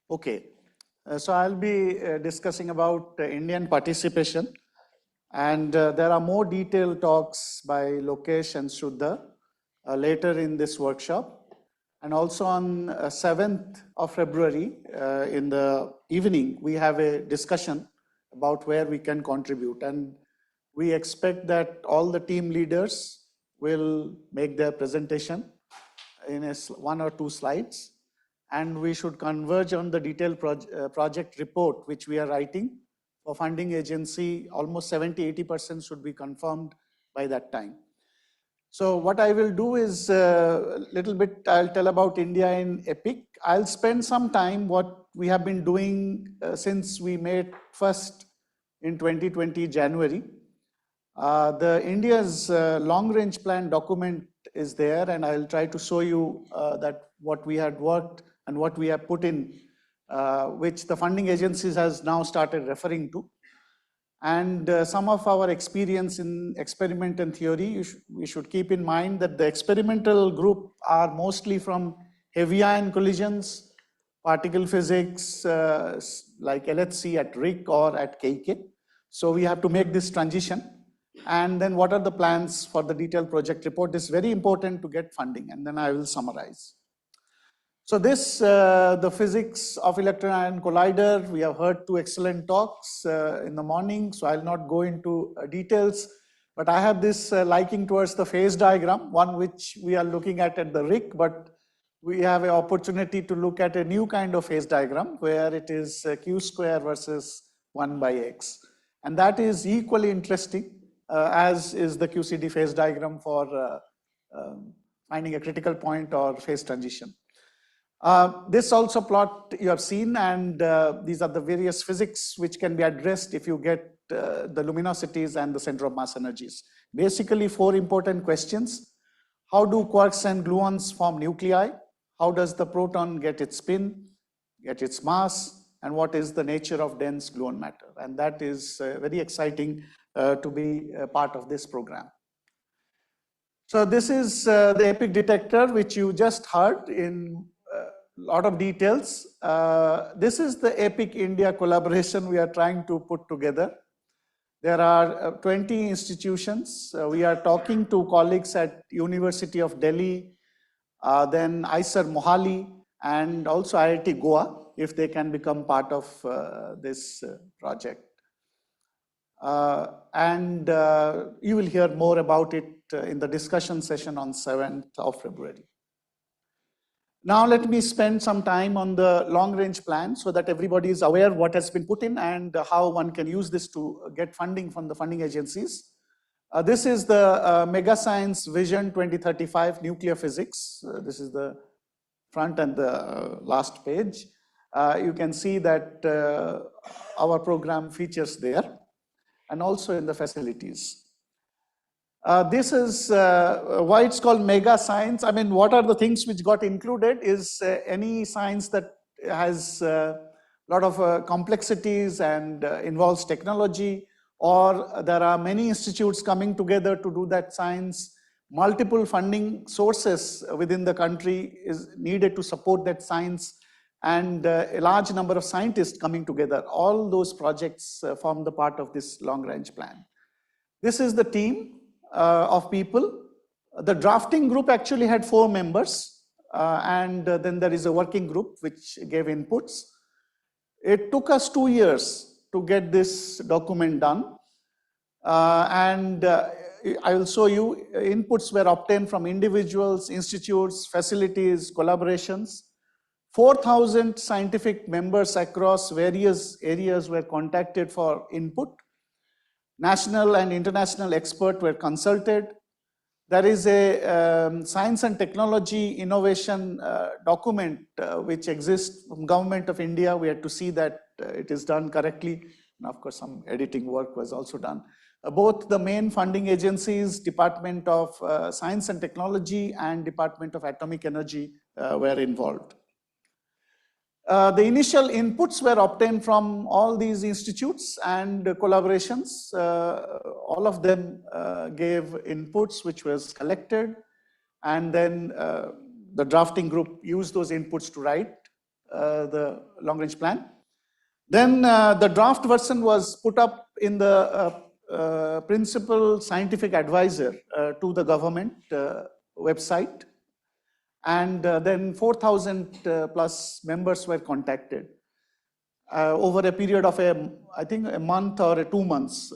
Okay, so I'll be discussing about Indian participation, and there are more detailed talks by Lokesh and Shuddha later in this workshop. And also on 7th of February in the evening, we have a discussion about where we can contribute. And we expect that all the team leaders will make their presentation in one or two slides. And we should converge on the detailed project report, which we are writing for funding agency. Almost 70–80% should be confirmed by that time. So what I will do is a little bit, I'll tell about India in EPIC. I'll spend some time what we have been doing since we met first in 2020 January. The India's long-range plan document is there, and I'll try to show you that what we had worked and what we have put in, which the funding agencies has now started referring to. And some of our experience in experiment and theory, we should keep in mind that the experimental group are mostly from heavy ion collisions, particle physics, like LHC at RIC or at KK. So we have to make this transition. And then what are the plans for the detailed project report? This is very important to get funding, and then I will summarize. So this, the physics of electron-ion collider, we have heard two excellent talks in the morning, so I'll not go into details, but I have this liking towards the phase diagram, one which we are looking at the RIC, but we have an opportunity to look at a new kind of phase diagram where it is Q square versus 1 by X. And that is equally interesting as is the QCD phase diagram for finding a critical point or phase transition. This also plot you have seen, and these are the various physics which can be addressed if you get the luminosities and the center of mass energies. Basically, four important questions. How do quarks and gluons form nuclei? How does the proton get its spin, get its mass, and what is the nature of dense gluon matter? And that is very exciting to be a part of this program. So this is the EPIC detector, which you just heard in lot of details. This is the EPIC India collaboration we are trying to put together. There are 20 institutions. We are talking to colleagues at University of Delhi, then NISER Mohali, and also IIT Goa, if they can become part of this project. And you will hear more about it in the discussion session on 7th of February. Now let me spend some time on the long-range plan so that everybody is aware what has been put in and how one can use this to get funding from the funding agencies. This is the Mega Science Vision 2035 Nuclear Physics. This is the front and the last page. You can see that our program features there and also in the facilities. This is why it's called mega science. I mean, what are the things which got included is any science that has a lot of complexities and involves technology, or there are many institutes coming together to do that science. Multiple funding sources within the country is needed to support that science, and a large number of scientists coming together. All those projects form the part of this long-range plan. This is the team of people. The drafting group actually had 4 members, and then there is a working group which gave inputs. It took us 2 years to get this document done, and I will show you inputs were obtained from individuals, institutes, facilities, collaborations. 4,000 scientific members across various areas were contacted for input. National and international experts were consulted. There is a science and technology innovation document which exists from Government of India. We had to see that it is done correctly. And of course, some editing work was also done. Both the main funding agencies, Department of Science and Technology and Department of Atomic Energy were involved. The initial inputs were obtained from all these institutes and collaborations. All of them gave inputs which was collected, and then the drafting group used those inputs to write the long range plan. Then the draft version was put up in the principal scientific advisor to the government website. And then 4,000 plus members were contacted. Over a period of I think a month or 2 months,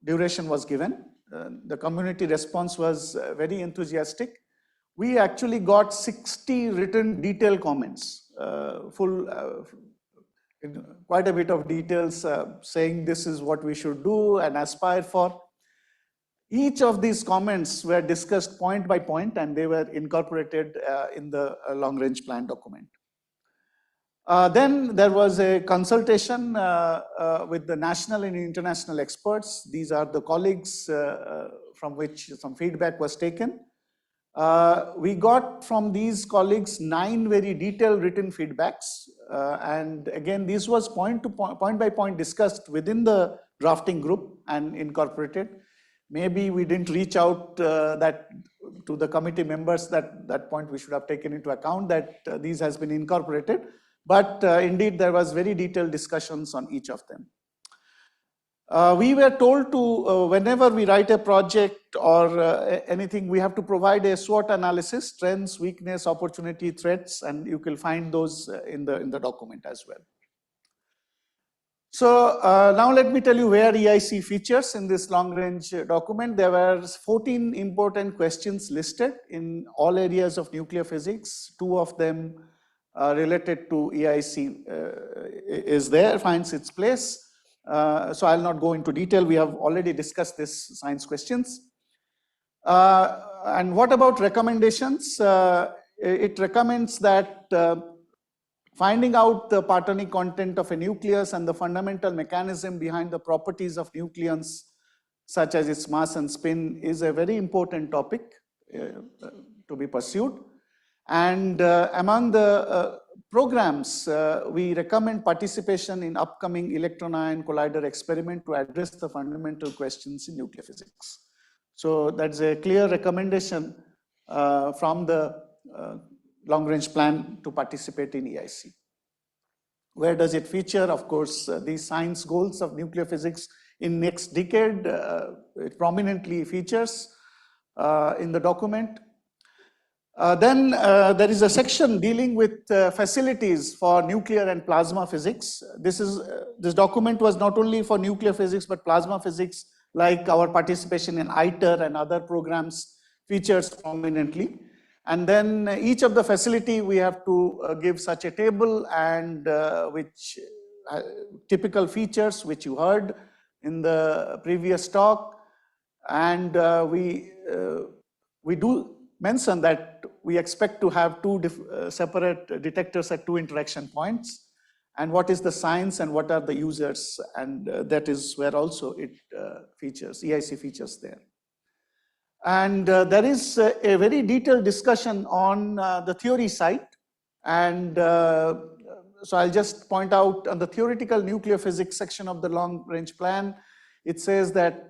duration was given. The community response was very enthusiastic. We actually got 60 written detailed comments, quite a bit of details saying this is what we should do and aspire for. Each of these comments were discussed point by point, and they were incorporated in the long range plan document. Then there was a consultation with the national and international experts. These are the colleagues from which some feedback was taken. We got from these colleagues 9 very detailed written feedbacks. And again, this was point by point discussed within the drafting group and incorporated. Maybe we didn't reach out that to the committee members that point we should have taken into account that these has been incorporated. But indeed, there was very detailed discussions on each of them. We were told to, whenever we write a project or anything, we have to provide a SWOT analysis, strengths, weakness, opportunity, threats, and you can find those in the document as well. So now let me tell you where EIC features in this long range document. There were 14 important questions listed in all areas of nuclear physics. 2 of them related to EIC finds its place. So I'll not go into detail. We have already discussed this science questions. And what about recommendations? It recommends that finding out the Partonic content of a nucleus and the fundamental mechanism behind the properties of nucleons, such as its mass and spin, is a very important topic to be pursued. And among the programs, we recommend participation in upcoming electron-ion collider experiment to address the fundamental questions in nuclear physics. So that's a clear recommendation from the long-range plan to participate in EIC. Where does it feature? Of course, these science goals of nuclear physics in next decade, it prominently features in the document. Then there is a section dealing with facilities for nuclear and plasma physics. This document was not only for nuclear physics, but plasma physics, like our participation in ITER and other programs, features prominently. And then each of the facility, we have to give such a table and which typical features which you heard in the previous talk. And we do mention that we expect to have 2 separate detectors at 2 interaction points. And what is the science and what are the users? And that is where also it features, EIC features there. And there is a very detailed discussion on the theory side. And so I'll just point out on the theoretical nuclear physics section of the long range plan, it says that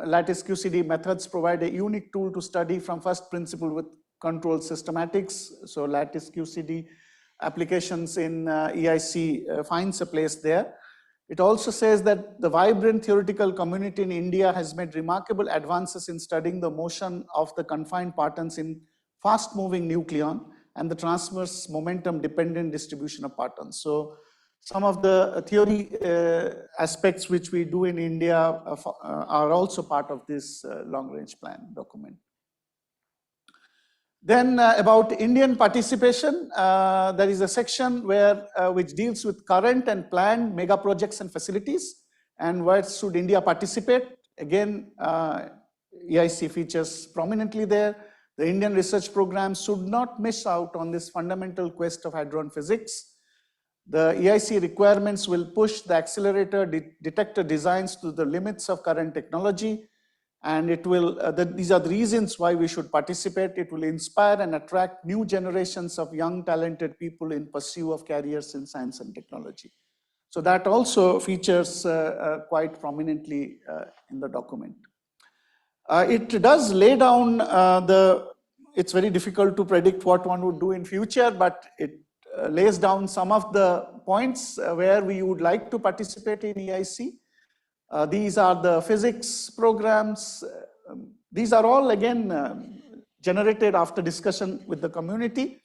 lattice QCD methods provide a unique tool to study from first principle with controlled systematics. So lattice QCD applications in EIC finds a place there. It also says that the vibrant theoretical community in India has made remarkable advances in studying the motion of the confined partons in fast-moving nucleon and the transverse momentum-dependent distribution of partons. So some of the theory aspects which we do in India are also part of this long-range plan document. Then about Indian participation, there is a section which deals with current and planned mega projects and facilities, and where should India participate. Again, EIC features prominently there. The Indian research programs should not miss out on this fundamental quest of hadron physics. The EIC requirements will push the accelerator detector designs to the limits of current technology. And it will, these are the reasons why we should participate. It will inspire and attract new generations of young, talented people in pursuit of careers in science and technology. So that also features quite prominently in the document. It does lay down it's very difficult to predict what one would do in future, but it lays down some of the points where we would like to participate in EIC. These are the physics programs. These are all again generated after discussion with the community.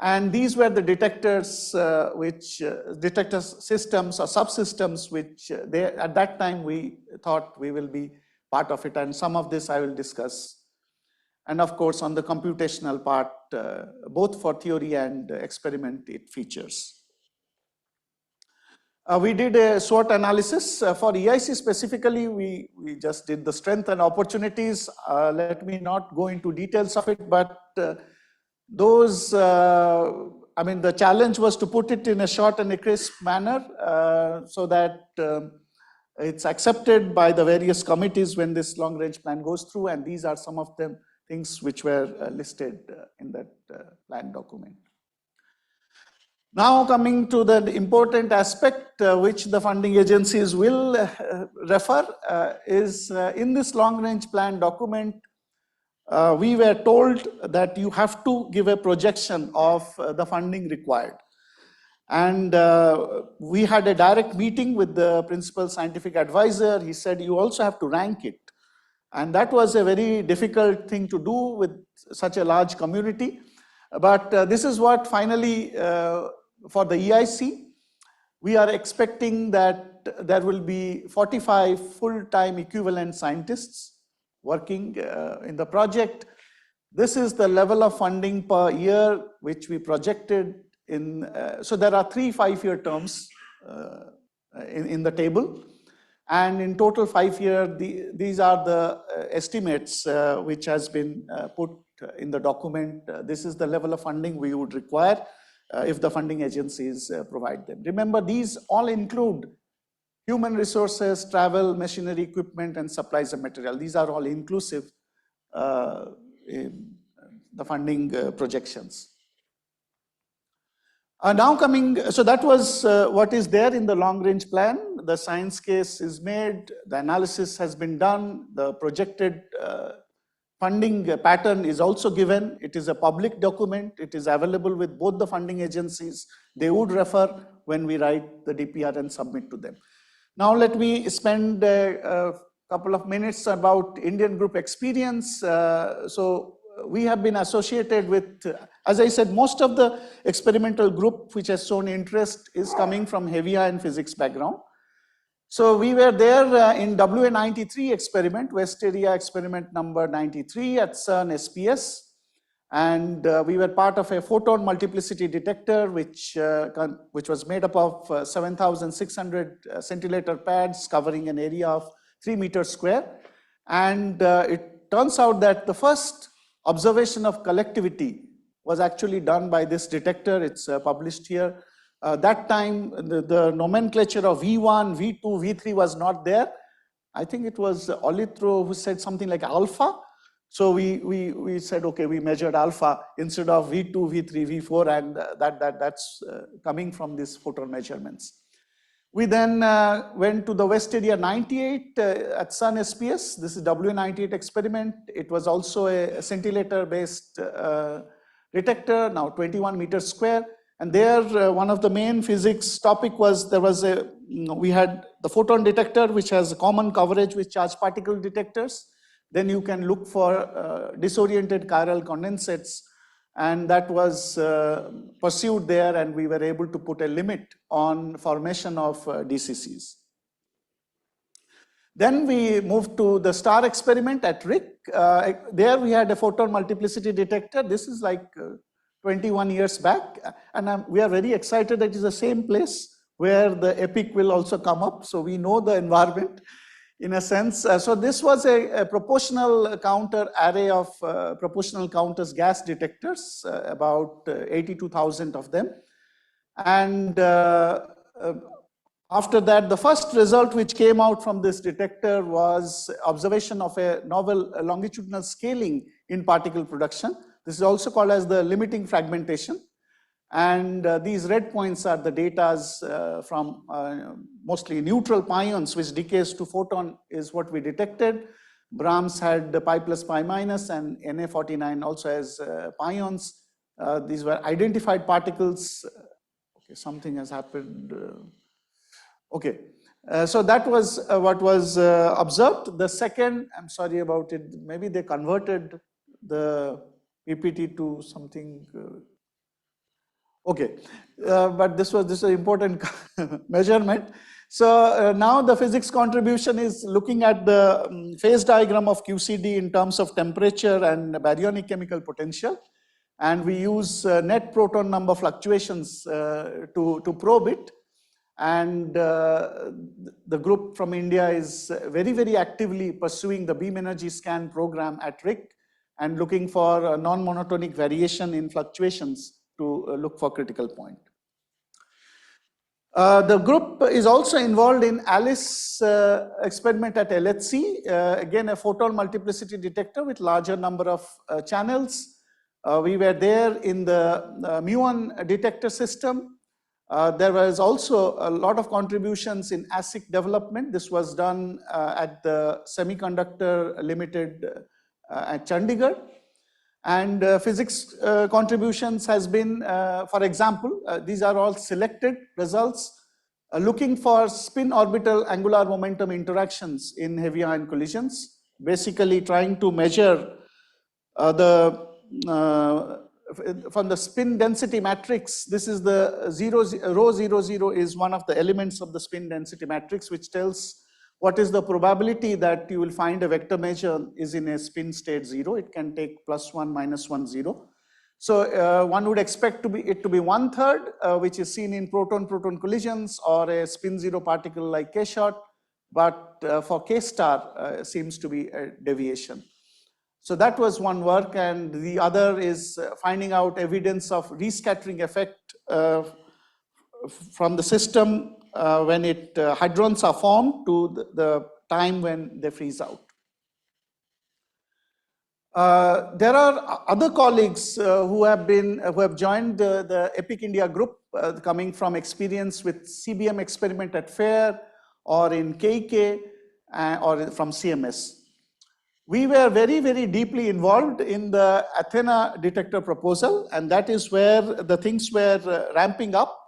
And these were the detectors, detector systems or subsystems, which at that time we thought we will be part of it. And some of this I will discuss. And of course, on the computational part, both for theory and experiment, it features. We did a SWOT analysis. For EIC specifically, we just did the strength and opportunities. Let me not go into details of it, but those, I mean, the challenge was to put it in a short and a crisp manner so that it's accepted by the various committees when this long range plan goes through. And these are some of the things which were listed in that plan document. Now coming to the important aspect which the funding agencies will refer is in this long range plan document, we were told that you have to give a projection of the funding required. And we had a direct meeting with the principal scientific advisor. He said, you also have to rank it. And that was a very difficult thing to do with such a large community. But this is what finally, for the EIC, we are expecting that there will be 45 full-time equivalent scientists working in the project. This is the level of funding per year which we projected in, so there are 3 5-year terms in the table. And in total 5 years, these are the estimates which has been put in the document. This is the level of funding we would require if the funding agencies provide them. Remember, these all include human resources, travel, machinery, equipment, and supplies and material. These are all inclusive in the funding projections. Now coming, so that was what is there in the long range plan. The science case is made, the analysis has been done, the projected funding pattern is also given. It is a public document. It is available with both the funding agencies. They would refer when we write the DPR and submit to them. Now let me spend a couple of minutes about Indian group experience. So we have been associated with, as I said, most of the experimental group which has shown interest is coming from heavy ion physics background. So we were there in WA93 experiment, West Area experiment number 93 at CERN SPS. And we were part of a photon multiplicity detector, which was made up of 7,600 scintillator pads covering an area of 3 meters square. And it turns out that the first observation of collectivity was actually done by this detector. It's published here. That time, the nomenclature of V1, V2, V3 was not there. I think it was Olithro who said something like alpha. So we said, okay, we measured alpha instead of V2, V3, V4, and that's coming from these photon measurements. We then went to the West Area 98 at CERN SPS. This is WA98 experiment. It was also a scintillator-based detector, now 21 meters square. And there, one of the main physics topic was we had the photon detector, which has a common coverage with charged particle detectors. Then you can look for disoriented chiral condensates, and that was pursued there, and we were able to put a limit on formation of DCCs. Then we moved to the STAR experiment at RIC. There we had a photon multiplicity detector. This is like 21 years back, and we are very excited that it is the same place where the EPIC will also come up, so we know the environment in a sense. So this was a proportional counter array of proportional counters gas detectors, about 82,000 of them. And after that, the first result which came out from this detector was observation of a novel longitudinal scaling in particle production. This is also called as the limiting fragmentation. And these red points are the data from mostly neutral pions, which decays to photon, is what we detected. Brahms had the pi plus pi minus, and Na49 also has pions. These were identified particles. Okay, something has happened. Okay, so that was what was observed. The second, I'm sorry about it, maybe they converted the PPT to something. Okay, but this was an important measurement. So now the physics contribution is looking at the phase diagram of QCD in terms of temperature and baryonic chemical potential. And we use net proton number fluctuations to probe it. And the group from India is very, very actively pursuing the beam energy scan program at RIC and looking for a non-monotonic variation in fluctuations to look for critical point. The group is also involved in ALICE experiment at LHC, again a photon multiplicity detector with larger number of channels. We were there in the muon detector system. There was also a lot of contributions in ASIC development. This was done at the Semiconductor Limited at Chandigarh. And physics contributions has been, for example, these are all selected results looking for spin orbital angular momentum interactions in heavy ion collisions, basically trying to measure from the spin density matrix. This is the rho 00 is one of the elements of the spin density matrix, which tells what is the probability that you will find a vector measure is in a spin state 0. It can take +1, -1, 0. So one would expect it to be 1/3, which is seen in proton-proton collisions or a spin 0 particle like K short, but for K star seems to be a deviation. So that was one work, and the other is finding out evidence of rescattering effect from the system when hadrons are formed to the time when they freeze out. There are other colleagues who have joined the EPIC India group, coming from experience with CBM experiment at FAIR or in KK or from CMS. We were very, very deeply involved in the Athena detector proposal, and that is where the things were ramping up.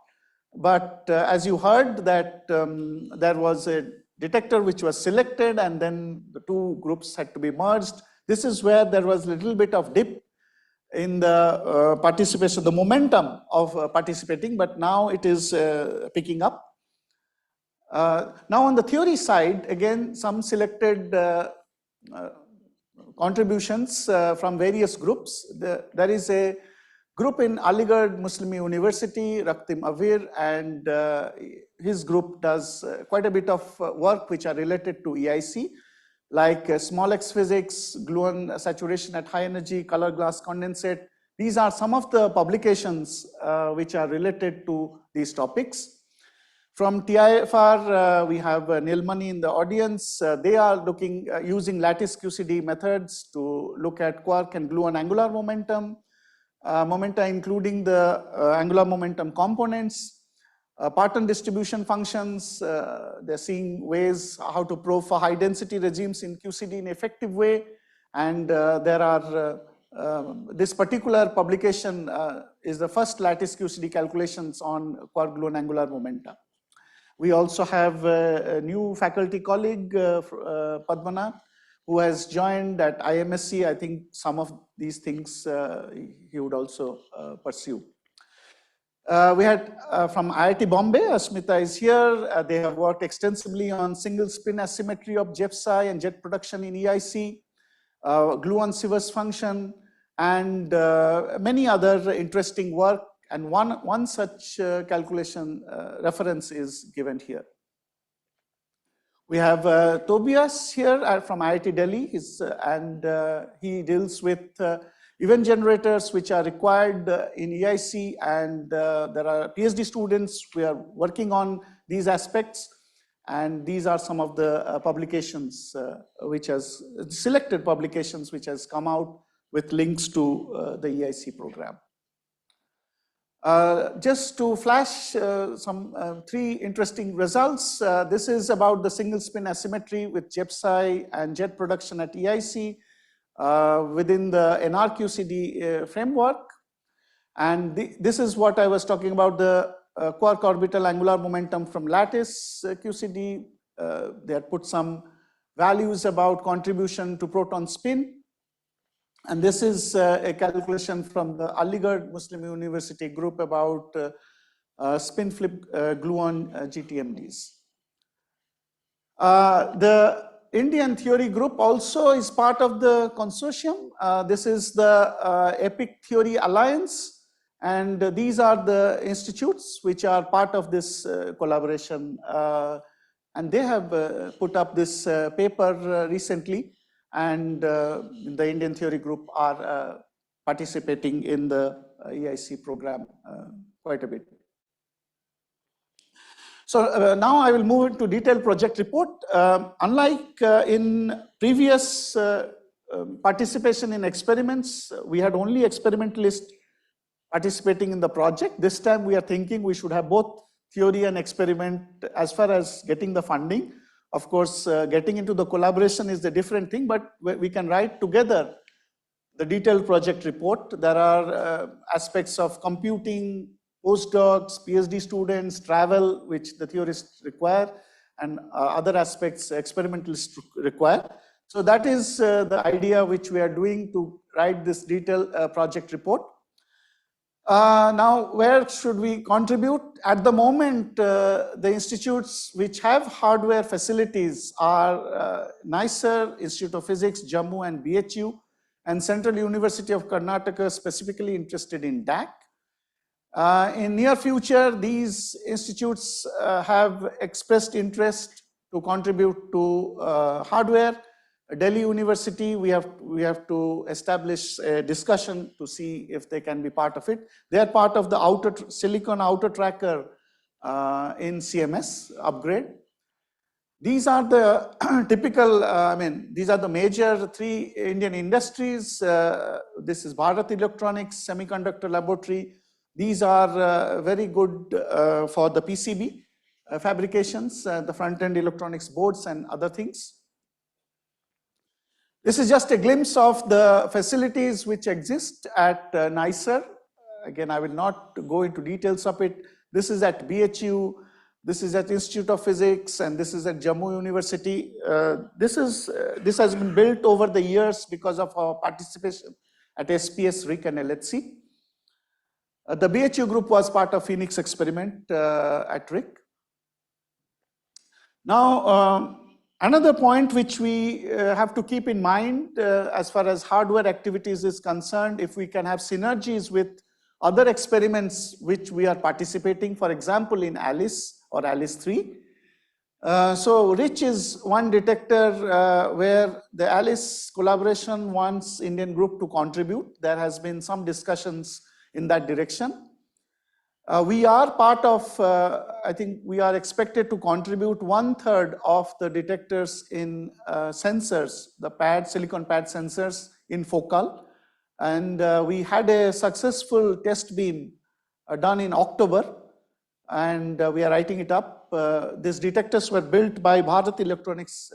But as you heard that there was a detector which was selected and then the two groups had to be merged. This is where there was a little bit of dip in the participation, the momentum of participating, but now it is picking up. Now on the theory side, again, some selected contributions from various groups. There is a group in Aligarh Muslim University, Raktim Avir, and his group does quite a bit of work which are related to EIC, like small x physics, gluon saturation at high energy, color glass condensate. These are some of the publications which are related to these topics. From TIFR, we have Nilmani in the audience. They are looking using lattice QCD methods to look at quark and gluon angular momentum, momenta including the angular momentum components, Parton distribution functions. They're seeing ways how to probe for high density regimes in QCD in an effective way. And there are, this particular publication is the first lattice QCD calculations on quark gluon angular momenta. We also have a new faculty colleague, Padmanath, who has joined at IMSC. I think some of these things he would also pursue. We had from IIT Bombay, Asmita is here. They have worked extensively on single spin asymmetry of jet psi and jet production in EIC, gluon-Sivers function, and many other interesting work. And one such calculation reference is given here. We have Tobias here from IIT Delhi, and he deals with event generators which are required in EIC, and there are PhD students who are working on these aspects, and these are some of the publications selected publications which has come out with links to the EIC program. Just to flash some three interesting results. This is about the single spin asymmetry with jet psi and jet production at EIC within the NRQCD framework. And this is what I was talking about, the quark orbital angular momentum from lattice QCD. They had put some values about contribution to proton spin. And this is a calculation from the Aligarh Muslim University group about spin flip gluon GTMDs. The Indian theory group also is part of the consortium. This is the EPIC Theory Alliance, and these are the institutes which are part of this collaboration. And they have put up this paper recently, and the Indian theory group are participating in the EIC program quite a bit. So now I will move into detailed project report. Unlike in previous participation in experiments, we had only experimentalists participating in the project. This time we are thinking we should have both theory and experiment as far as getting the funding. Of course, getting into the collaboration is a different thing, but we can write together the detailed project report. There are aspects of computing, postdocs, PhD students, travel, which the theorists require, and other aspects experimentalists require. So that is the idea which we are doing to write this detailed project report. Now, where should we contribute? At the moment, the institutes which have hardware facilities are NISER, Institute of Physics, Jammu and BHU, and Central University of Karnataka, specifically interested in DAC. In near future, these institutes have expressed interest to contribute to hardware. Delhi University, we have to establish a discussion to see if they can be part of it. They are part of the silicon outer tracker in CMS upgrade. These are the typical, these are the major three Indian industries. This is Bharat Electronics Semiconductor Laboratory. These are very good for the PCB fabrications, the front-end electronics boards and other things. This is just a glimpse of the facilities which exist at NISER. Again, I will not go into details of it. This is at BHU, this is at Institute of Physics, and this is at Jammu University. This has been built over the years because of our participation at SPS, RIC, and LHC. The BHU group was part of Phoenix experiment at RIC. Now, another point which we have to keep in mind as far as hardware activities is concerned, if we can have synergies with other experiments which we are participating, for example, in ALICE or ALICE 3. So RICH is one detector where the ALICE collaboration wants Indian group to contribute. There has been some discussions in that direction. We are part of, I think we are expected to contribute 1/3 of the detectors in sensors, the silicon pad sensors in focal. And we had a successful test beam done in October, and we are writing it up. These detectors were built by Bharat Electronics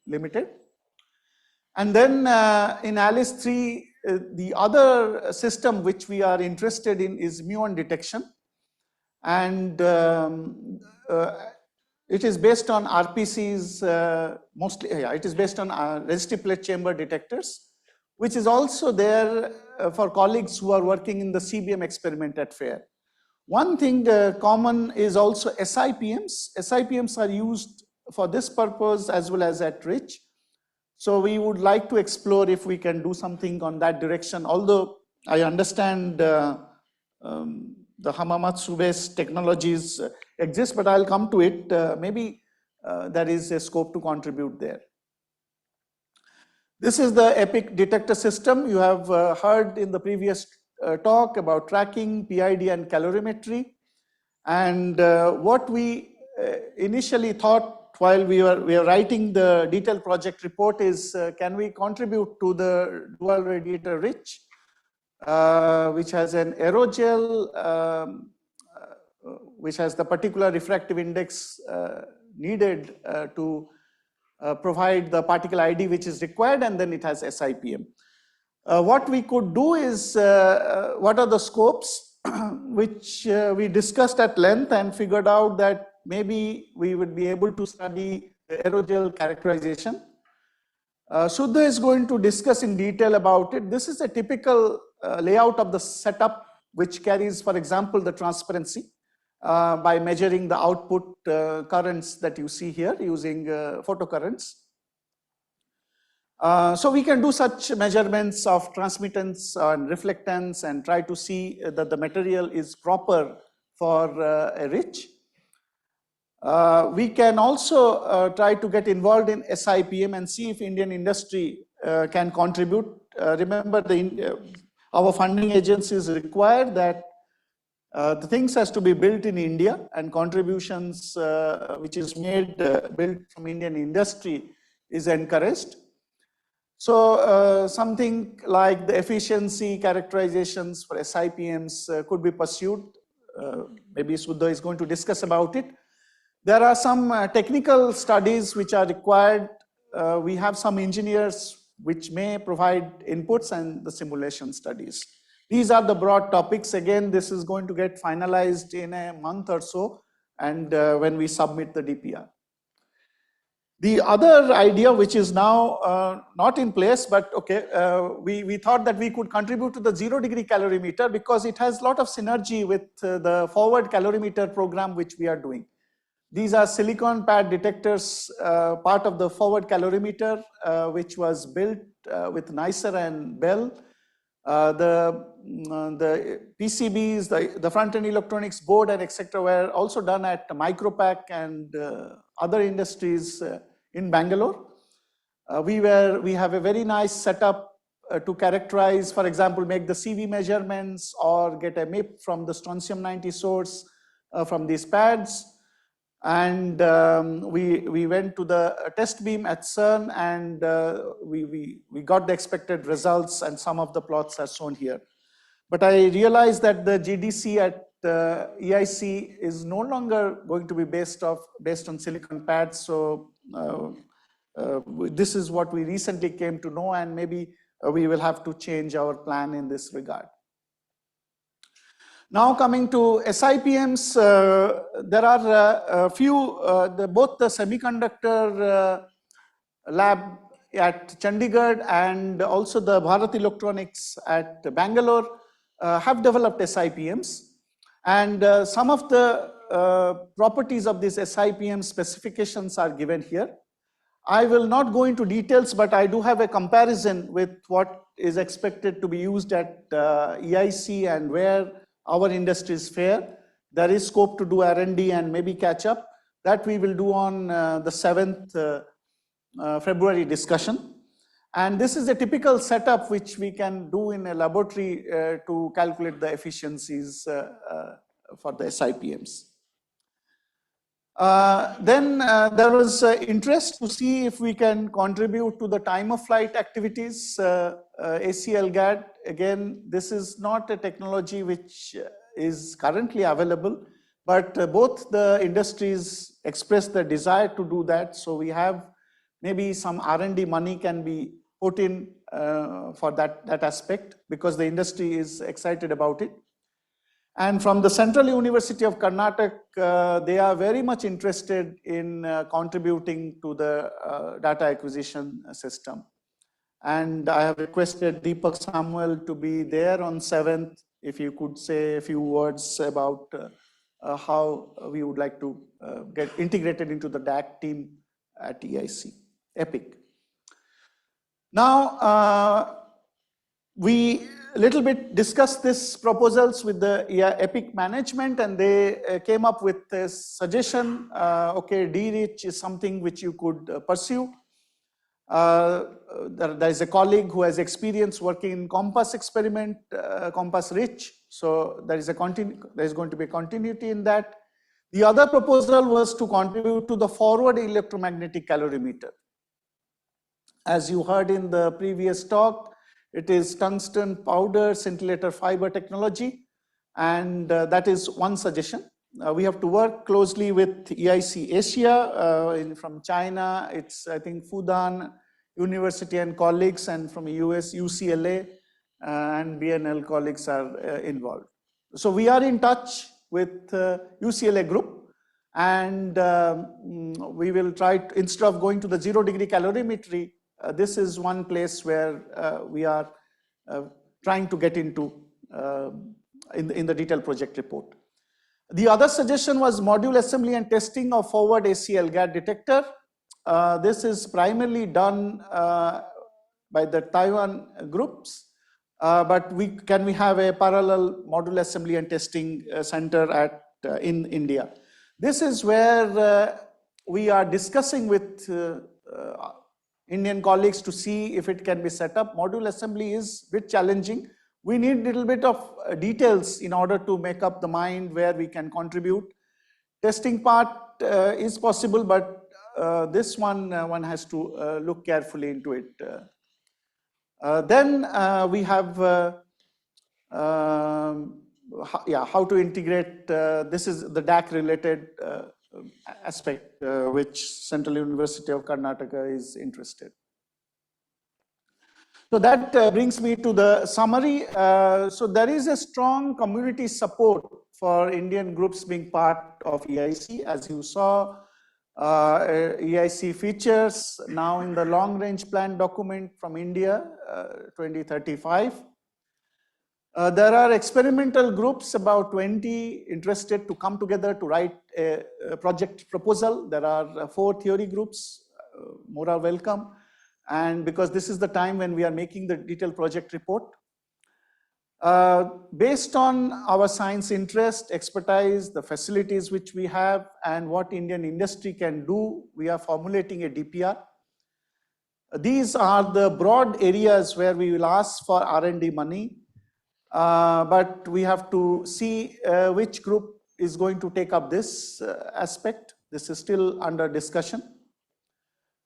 Limited. And then in ALICE 3, the other system which we are interested in is muon detection. And it is based on RPCs, mostly, it is based on resistive plate chamber detectors, which is also there for colleagues who are working in the CBM experiment at FAIR. One thing common is also SIPMs. SIPMs are used for this purpose as well as at RICH. So we would like to explore if we can do something on that direction, although I understand the Hamamatsu-based technologies exist, but I'll come to it. Maybe there is a scope to contribute there. This is the EPIC detector system. You have heard in the previous talk about tracking, PID, and calorimetry. And what we initially thought while we were writing the detailed project report is, can we contribute to the dual radiator RICH, which has an aerogel, which has the particular refractive index needed to provide the particle ID which is required, and then it has SIPM. What we could do is, what are the scopes which we discussed at length and figured out that maybe we would be able to study the aerogel characterization. Shuddha is going to discuss in detail about it. This is a typical layout of the setup which carries, for example, the transparency by measuring the output currents that you see here using photocurrents. So we can do such measurements of transmittance and reflectance and try to see that the material is proper for a rich. We can also try to get involved in SIPM and see if Indian industry can contribute. Remember, our funding agencies require that the things has to be built in India, and contributions which is made built from Indian industry is encouraged. So something like the efficiency characterizations for SIPMs could be pursued. Maybe Sudha is going to discuss about it. There are some technical studies which are required. We have some engineers which may provide inputs and the simulation studies. These are the broad topics. Again, this is going to get finalized in a month or so, and when we submit the DPR. The other idea, which is now not in place, but okay, we thought that we could contribute to the 0-degree calorimeter because it has a lot of synergy with the forward calorimeter program which we are doing. These are silicon pad detectors, part of the forward calorimeter, which was built with NISER and Bell. The PCBs, the front-end electronics board and etc. were also done at Micropack and other industries in Bangalore. We have a very nice setup to characterize, for example, make the CV measurements or get a MIP from the strontium-90 source from these pads. And we went to the test beam at CERN, and we got the expected results, and some of the plots are shown here. But I realized that the GDC at EIC is no longer going to be based on silicon pads. So this is what we recently came to know, and maybe we will have to change our plan in this regard. Now coming to SIPMs, there are a few, both the semiconductor lab at Chandigarh and also the Bharat Electronics at Bangalore have developed SIPMs. And some of the properties of these SIPM specifications are given here. I will not go into details, but I do have a comparison with what is expected to be used at EIC and where our industry is fair. There is scope to do R&D and maybe catch up. That we will do on the 7th February discussion. And this is a typical setup which we can do in a laboratory to calculate the efficiencies for the SIPMs. Then there was interest to see if we can contribute to the time of flight activities, ACLGAD. Again, this is not a technology which is currently available, but both the industries expressed the desire to do that. So we have maybe some R&D money can be put in for that aspect, because the industry is excited about it. And from the Central University of Karnataka, they are very much interested in contributing to the data acquisition system. And I have requested Deepak Samuel to be there on 7th, if you could say a few words about how we would like to get integrated into the DAC team at EIC, EPIC. Now, we a little bit discussed these proposals with the EPIC management, and they came up with this suggestion, okay, D-rich is something which you could pursue. There is a colleague who has experience working in COMPASS experiment, COMPASS rich, so there is going to be a continuity in that. The other proposal was to contribute to the forward electromagnetic calorimeter. As you heard in the previous talk, it is tungsten powder scintillator fiber technology, and that is one suggestion. We have to work closely with EIC Asia from China. It's, I think, Fudan, University and colleagues, and from US, UCLA and BNL colleagues are involved. So we are in touch with UCLA group, and we will try to, instead of going to the 0-degree calorimetry, this is one place where we are trying to get into in the detailed project report. The other suggestion was module assembly and testing of forward AC LGAD detector. This is primarily done by the Taiwan groups, but can we have a parallel module assembly and testing center in India? This is where we are discussing with Indian colleagues to see if it can be set up. Module assembly is a bit challenging. We need a little bit of details in order to make up the mind where we can contribute. Testing part is possible, but this one has to look carefully into it. Then we have how to integrate. This is the DAC related aspect which Central University of Karnataka is interested. So that brings me to the summary. So there is a strong community support for Indian groups being part of EIC. As you saw, EIC features now in the long range plan document from India 2035. There are experimental groups, about 20 interested to come together to write a project proposal. There are 4 theory groups, more are welcome. And because this is the time when we are making the detailed project report. Based on our science interest, expertise, the facilities which we have, and what Indian industry can do, we are formulating a DPR. These are the broad areas where we will ask for R&D money. But we have to see which group is going to take up this aspect. This is still under discussion.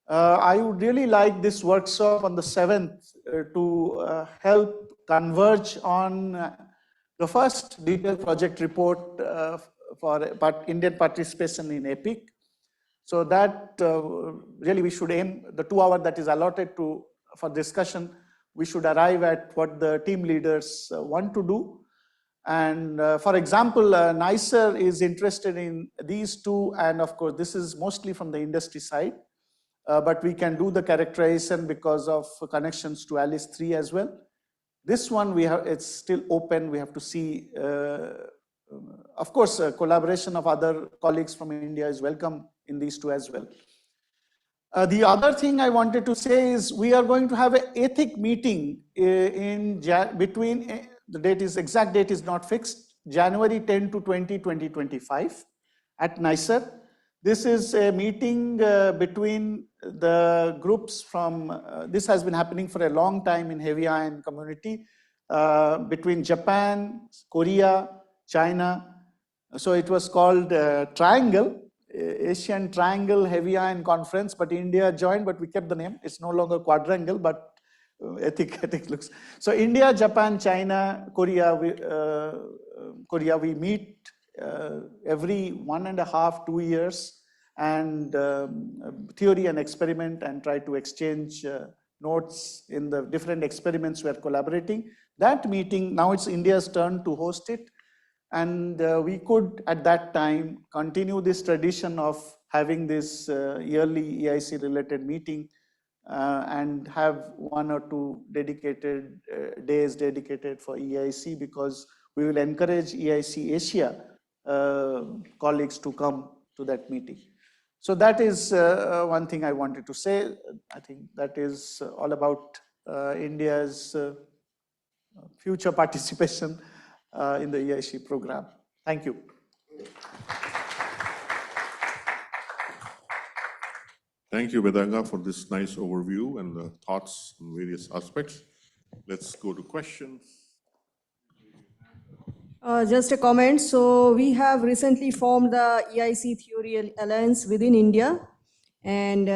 I would really like this workshop on the 7th to help converge on the first detailed project report for Indian participation in EPIC. So that really we should aim, the 2 hours that is allotted for discussion, we should arrive at what the team leaders want to do. And for example, NISER is interested in these 2, and of course this is mostly from the industry side, but we can do the characterization because of connections to ALICE 3 as well. This one it's still open, we have to see. Of course, collaboration of other colleagues from India is welcome in these 2 as well. The other thing I wanted to say is we are going to have an ethic meeting between, exact date is not fixed, January 10 to 20, 2025 at NISER. This is a meeting between the groups from, this has been happening for a long time in heavy ion community, between Japan, Korea, China. So it was called Triangle, Asian Triangle Heavy Ion Conference, but India joined, but we kept the name. It's no longer quadrangle, but ethic looks. So India, Japan, China, Korea, we meet every 1.5 to 2 years, and theory and experiment, and try to exchange notes in the different experiments we are collaborating. That meeting, now it's India's turn to host it. And we could, at that time, continue this tradition of having this yearly EIC related meeting and have 1 or 2 dedicated days dedicated for EIC, because we will encourage EIC Asia colleagues to come to that meeting. So that is one thing I wanted to say. I think that is all about India's future participation in the EIC program. Thank you. Thank you, Bedanga, for this nice overview and the thoughts on various aspects. Let's go to questions. Just a comment. So we have recently formed the EIC Theory Alliance within India, and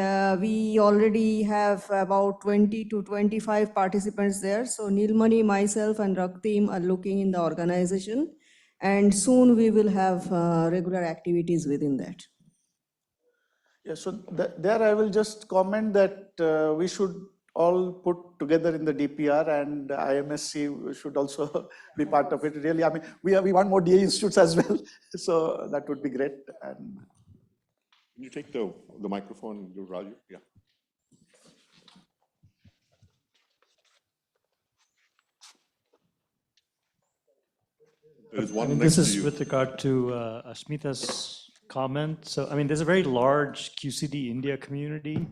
we already have about 20 to 25 participants there. So Nilmani, myself, and Raktim are looking in the organization, and soon we will have regular activities within that. Yeah, so there I will just comment that we should all put together in the DPR, and IMSC should also be part of it. Really, I mean, we want more DA institutes as well, so that would be great. And Can you take the microphone, Raju? Yeah. There is one next this to is you. with regard to Asmita's comment. So, I mean, there's a very large QCD India community.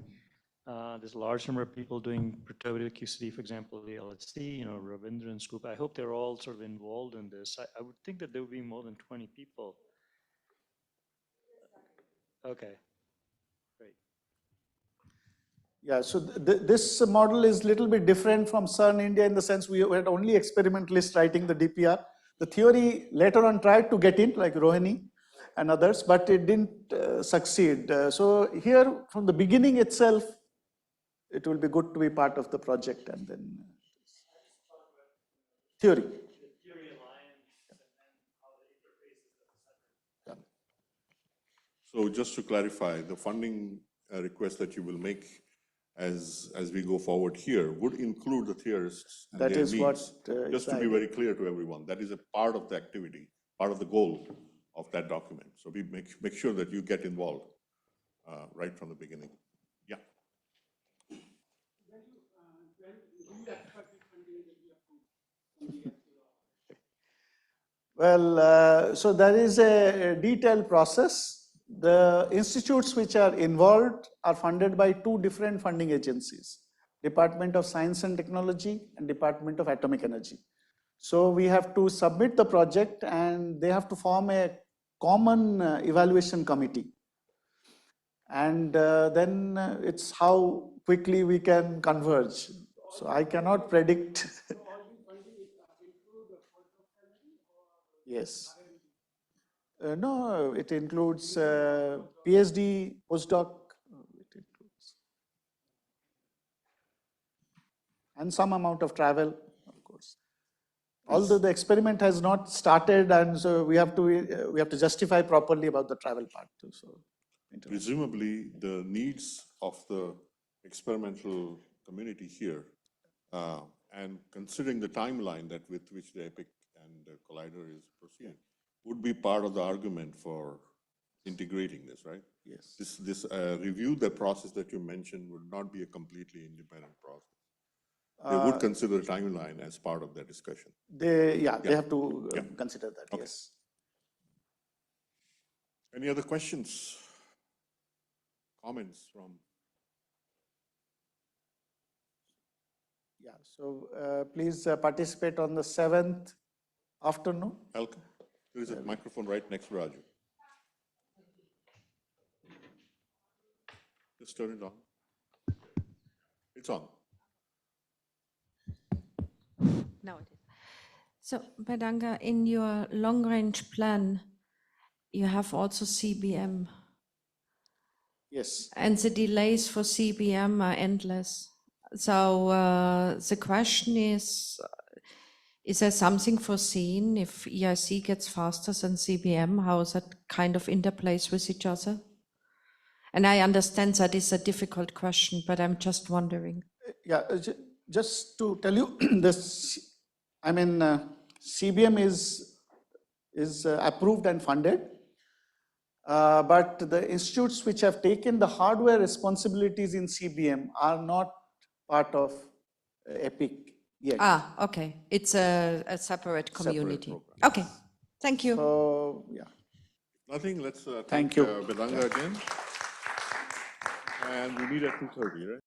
There's a large number of people doing perturbative QCD, for example, the LHC, Ravindran's group. I hope they're all sort of involved in this. I would think that there would be more than 20 people. Okay, great. yeah, so this model is a little bit different from CERN India in the sense we had only experimentalists writing the DPR. The theory later on tried to get in, like Rohini and others, but it didn't succeed. So here, from the beginning itself, it will be good to be part of the project, and then theory. So just to clarify, the funding request that you will make as we go forward here would include the theorists and That their is needs. what Just to be very clear to everyone, that is a part of the activity, part of the goal of that document. So we make sure that you get involved right from the beginning. Yeah. Well, so there is a detailed process. The institutes which are involved are funded by two different funding agencies, Department of Science and Technology and Department of Atomic Energy. So we have to submit the project and they have to form a common evaluation committee. And then it's how quickly we can converge. So I cannot predict. Yes. No, it includes PhD, postdoc, it includes, and some amount of travel, of course. Although the experiment has not started, and so we have to justify properly about the travel part too. So, Presumably, the needs of the experimental community here, and considering the timeline that with which the EPIC and the collider is proceeding, would be part of the argument for integrating this, right? yes. This review, the process that you mentioned, would not be a completely independent process. They would consider timeline as part of their discussion. They have to consider that. Okay. Yes. Any other questions? Comments from? Yeah. So please participate on the 7th afternoon. Welcome. There is a microphone right next to Raju. Just turn it on. It's on. Now it is. So, Bedanga, in your long-range plan, you have also CBM. Yes. And the delays for CBM are endless. So the question is there something foreseen if EIC gets faster than CBM? How that kind of interplays with each other? And I understand that is a difficult question, but I'm just wondering. Yeah, just to tell you, this, I mean, CBM is approved and funded, but the institutes which have taken the hardware responsibilities in CBM are not part of EPIC yet. Ah, okay. It's a separate community. program. Okay, thank you. So, yeah. Nothing. Let's Thank thank you. Bedanga again. And we meet at 2:30, right?